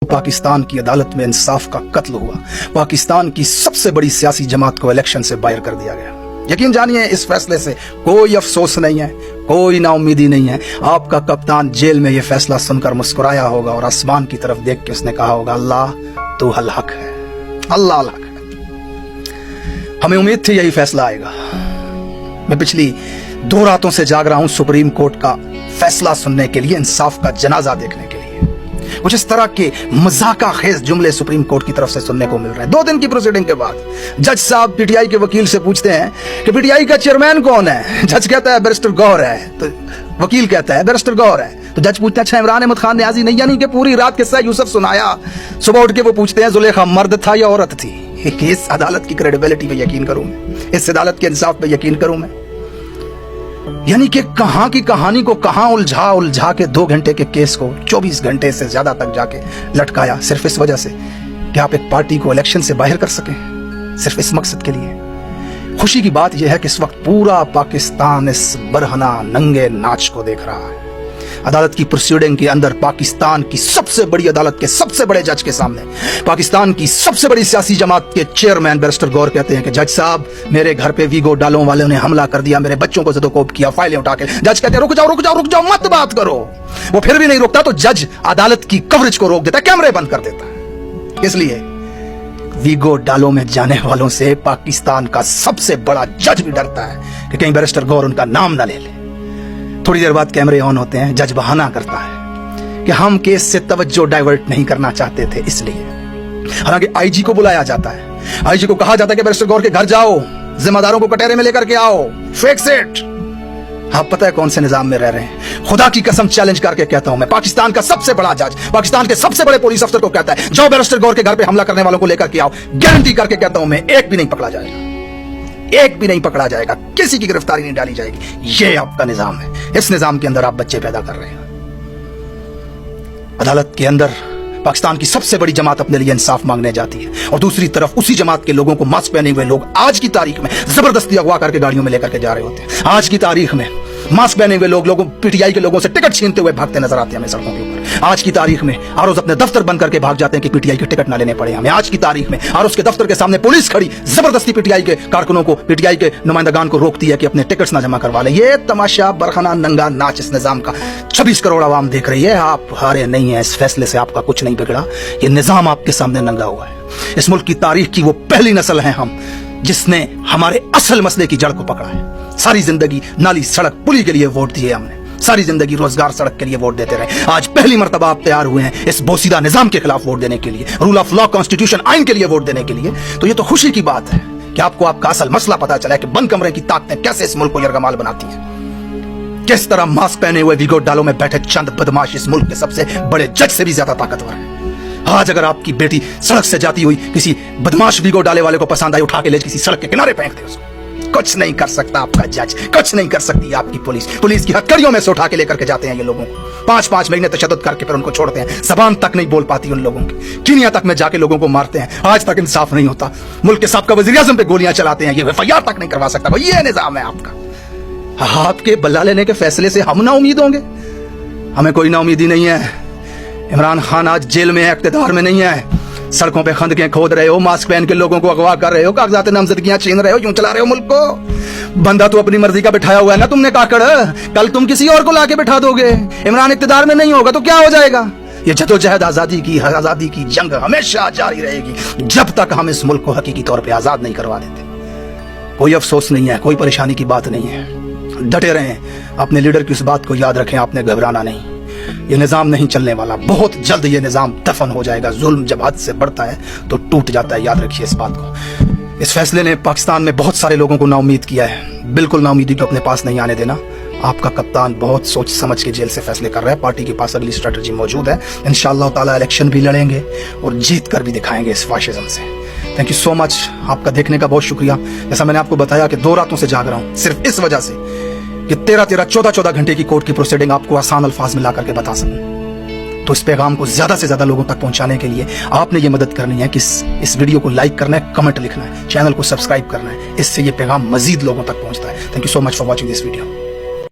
पाकिस्तान की अदालत में इंसाफ का कत्ल हुआ। पाकिस्तान की सबसे बड़ी सियासी जमात को इलेक्शन से बाहर कर दिया गया। यकीन जानिए इस फैसले से कोई अफसोस नहीं है, कोई नाउमीदी नहीं है। आपका कप्तान जेल में यह फैसला सुनकर मुस्कुराया होगा और आसमान की तरफ देख के उसने कहा होगा, अल्लाह तू अल हक है, अल्लाह अल हक है। हमें उम्मीद थी यही फैसला आएगा। मैं पिछली 2 रातों से जाग रहा हूं सुप्रीम कोर्ट का फैसला सुनने के लिए, इंसाफ का जनाजा देखने के लिए। कुछ इस तरह के मजाका खेज जुमले सुप्रीम कोर्ट की तरफ से सुनने को मिल रहे हैं। 2 दिन की प्रोसीडिंग के बाद जज साहब पीटीआई के वकील से पूछते हैं कि पीटीआई का चेयरमैन कौन है। जज कहता है बैरिस्टर गौहर है, तो वकील कहता है बैरिस्टर गौहर है। तो जज पूछते हैं अच्छा इमरान अहमद खान न्याजी नहीं, यानी कि पूरी रात किस्सा यूसुफ सुनाया। सुबह उठ के वो पूछते हैं जुलेखा मर्द था या औरत थी। इस अदालत की क्रेडिबिलिटी पे यकीन करूं मैं, इस अदालत के इंसाफ पे यकीन करूं मैं। यानी कि कहां की कहानी को कहां उलझा के 2 घंटे के केस को 24 घंटे से ज्यादा तक जाके लटकाया, सिर्फ इस वजह से कि आप एक पार्टी को इलेक्शन से बाहर कर सकें, सिर्फ इस मकसद के लिए। खुशी की बात यह है कि इस वक्त पूरा पाकिस्तान इस बरहना नंगे नाच को देख रहा है। अदालत की प्रोसीडिंग के अंदर पाकिस्तान की सबसे बड़ी अदालत के सबसे बड़े जज के सामने पाकिस्तान की सबसे बड़ी सियासी जमात के चेयरमैन बैरिस्टर गौहर कहते हैं कि जज साहब मेरे घर पे वीगो डालों वालों ने हमला कर दिया, मेरे बच्चों को ज़दोकोब किया, फाइलें उठा के। जज कहते हैं रुक जाओ मत बात करो। वो फिर भी नहीं रुकता तो जज अदालत की कवरेज को रोक देता है, कैमरे बंद कर देता है। इसलिए वीगो डालों में जाने वालों से पाकिस्तान का सबसे बड़ा जज भी डरता है कि कहीं बैरिस्टर गौहर उनका नाम ना ले ले। थोड़ी देर बाद कैमरे ऑन होते हैं, जज बहाना करता है कि हम केस से तवज्जो डाइवर्ट नहीं करना चाहते थे इसलिए। हालांकि आईजी को बुलाया जाता है, आईजी को कहा जाता है कि बैरिस्टर गौहर के घर जाओ, जिम्मेदारों को कटहरे में लेकर के आओ, फिक्स इट। आप पता है कौन से निजाम में रह रहे हैं? खुदा की कसम चैलेंज करके कहता हूं मैं, पाकिस्तान का सबसे बड़ा जज पाकिस्तान के सबसे बड़े पुलिस अफसर को कहता है जाओ बैरिस्टर गौहर के घर पे हमला करने वालों को लेकर के आओ। गारंटी करके कहता हूं मैं, एक भी नहीं पकड़ा जाएगा, एक भी नहीं पकड़ा जाएगा, किसी की गिरफ्तारी नहीं डाली जाएगी। ये आपका निजाम है। इस निजाम के अंदर आप बच्चे पैदा कर रहे हैं। अदालत के अंदर पाकिस्तान की सबसे बड़ी जमात अपने लिए इंसाफ मांगने जाती है और दूसरी तरफ उसी जमात के लोगों को मास्क पहने हुए लोग आज की तारीख में जबरदस्ती अगवा करके गाड़ियों में लेकर के जा रहे होते हैं। आज की तारीख में मास्क पहने हुए लोगों पीटीआई के लोगों से टिकट छीनते हुए भागते नजर आते हैं हमें सड़कों के ऊपर। आज की तारीख में आरोज अपने दफ्तर बंद करके भाग जाते हैं कि पीटीआई के टिकट ना लेने पड़े हमें। आज की तारीख में आरोज के दफ्तर के सामने पुलिस खड़ी जबरदस्ती पीटीआई के कारकुनों को, पीटीआई के नुमाइंदगान को रोकती है कि अपने टिकट्स ना जमा करवा ले। ये तमाशा बरखना नंगा नाच इस निजाम का 26 करोड़ आवाम देख रही है। आप हारे नहीं है, इस फैसले से आपका कुछ नहीं बिगड़ा। ये निजाम आपके सामने नंगा हुआ है। इस मुल्क की तारीख की वो पहली नस्ल है हम जिसने हमारे असल मसले की जड़ को पकड़ा है। सारी जिंदगी नाली सड़क पुली के लिए वोट दिए हमने, सारी जिंदगी रोजगार सड़क के लिए वोट देते रहे। आज पहली मर्तबा आप तैयार हुए हैं इस बोसीदा निजाम के खिलाफ वोट देने के लिए, रूल ऑफ लॉ, कॉन्स्टिट्यूशन, आइन के लिए वोट देने के लिए। तो ये तो खुशी की बात है कि आपको आपका असल मसला पता चला है कि बंद कमरे की ताकतें कैसे इस मुल्क को यरगमाल बनाती हैं। किस तरह मास्क पहने हुए वीगो डालों में बैठे चंद बदमाश इस मुल्क के सबसे बड़े जज से भी ज्यादा ताकतवर है। आज अगर आपकी बेटी सड़क से जाती हुई किसी बदमाश वीगो डाले वाले को पसंद आई, उठा के ले किसी सड़क के किनारे फेंक दे उसको। कुछ नहीं कर सकता आपका जज, कुछ नहीं कर सकती आपकी पुलिस। पुलिस की हथकड़ियों में से उठा के लेकर के जाते हैं ये लोगों को। 5-5 महीने तशद्दुद करके फिर उनको छोड़ते हैं। जबान तक नहीं बोल पाती उन लोगों की। कीनिया तक में जाके लोगों को मारते हैं। आज तक इंसाफ नहीं होता। मुल्क के साबका वज़ीर आज़म पे गोलियां चलाते हैं, ये एफआईआर तक नहीं करवा सकता। ये निजाम है आपका। आपके बल्ला लेने के फैसले से हम ना उम्मीद होंगे? हमें कोई ना उम्मीदी नहीं है। इमरान खान आज जेल में है, इख्तिदार में नहीं है। सड़कों पे खंदकें खोद रहे हो, मास्क पहन के लोगों को अगवा कर रहे हो, कागजात नामजदगियां छीन रहे हो, यूं चला रहे हो मुल्क को। बंदा तो अपनी मर्जी का बिठाया हुआ है ना तुमने काकड़। कल तुम किसी और को लाके बिठा दोगे। इमरान इख्तिदार में नहीं होगा तो क्या हो जाएगा? ये जदोजहद आजादी की जंग हमेशा जारी रहेगी जब तक हम इस मुल्क को हकीकी तौर पे आजाद नहीं करवा देते। कोई अफसोस नहीं है, कोई परेशानी की बात नहीं है। डटे रहें, अपने लीडर की उस बात को याद रखें, आपने घबराना नहीं। ये निजाम नहीं चलने वाला, बहुत जल्द ये निजाम दफन हो जाएगा। जुल्म जब हद से बढ़ता है तो टूट जाता है, याद रखिए इस बात को। इस फैसले ने पाकिस्तान में बहुत सारे लोगों को नाउम्मीद किया है। बिल्कुल नाउम्मीदी को अपने पास नहीं आने देना। आपका कप्तान बहुत सोच समझ के जेल से फैसले कर रहा है। पार्टी के पास अगली स्ट्रेटजी मौजूद है। इंशाअल्लाह ताला इलेक्शन भी लड़ेंगे और जीत कर भी दिखाएंगे इस फाशिज्म से। थैंक यू सो मच, आपका देखने का बहुत शुक्रिया। जैसा मैंने आपको बताया कि 2 रातों से जाग रहा हूँ सिर्फ इस वजह से कि 13-14 घंटे की कोर्ट की प्रोसीडिंग आपको आसान अल्फाज में ला करके बता सकूं। तो इस पैगाम को ज्यादा से ज्यादा लोगों तक पहुंचाने के लिए आपने ये मदद करनी है कि इस वीडियो को लाइक करना है, कमेंट लिखना है, चैनल को सब्सक्राइब करना है। इससे ये पैगाम मजीद लोगों तक पहुंचता है। Thank you so much for watching this video.